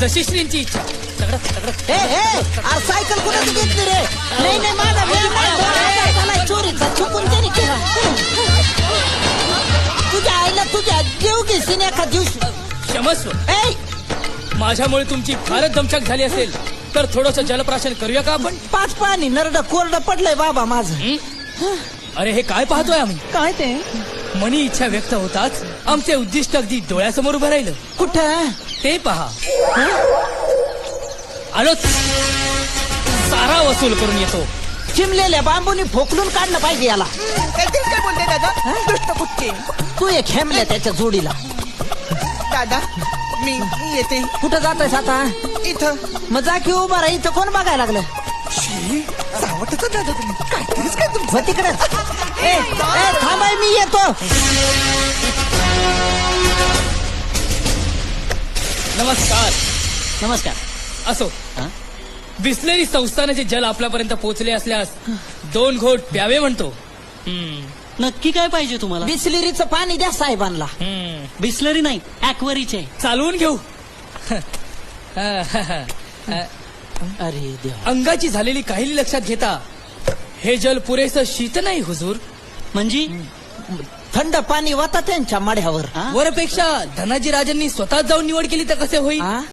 जशी श्रींची इच्छा. ए अरे सायकल कुणाची घेतली रे? नाही नाही माझा वेळ नाही. झालाय चोरीचा, चुकून त्याने केला. तुझ्या आईला तुझ्या जीव घेशील एका दिवशी. क्षमस्व. ए माझ्यामुळे तुमची फारच दमछाक झाली असेल तर थोडस जलप्राशन करूया का आपण? पाच पाणी नरड कोरड पडलंय बाबा माझं. अरे हे काय पाहतोय आम्ही? काय ते? मनी इच्छा व्यक्त होताच आमचे उद्दिष्ट अगदी डोळ्यासमोर उभं राहिलं. कुठं? ते पहा. आलोच. सारा वसूल करून येतो. चिमलेल्या बांबूनी फोकलून काढलं पाहिजे याला. काय बोलते दादा? दुष्ट कुठचे? तू एक हेमल्या त्याच्या जोडीला. दादा मी येते. कुठं जातोयस आता? इथं. मग जा की उभा राहा. इथं कोण बघायला लागलं? सावटच दादा तुम्ही काहीतरीच काय तुमचं. हो तिकडे. ए थांबाय मी येतो. नमस्कार. नमस्कार. असो. बिस्लेरी संस्थानाचे जल आपल्यापर्यंत पोहोचले असल्यास 2 घोट प्यावे म्हणतो. नक्की काय पाहिजे तुम्हाला? बिस्लरीचं पाणी द्या साहेबांना. बिस्लरी नाही, ऍक्वरीचे. चालवून घेऊ. अरे देवा. अंगाची झालेली काहिली लक्षात घेता हे जल पुरेसं शीत नाही हुजूर. म्हणजे थंड पाणी वाता त्यांच्या मढ्यावर. वरपेक्षा धनाजी राजांनी स्वतः जाऊन निवड केली तर कसे होईल?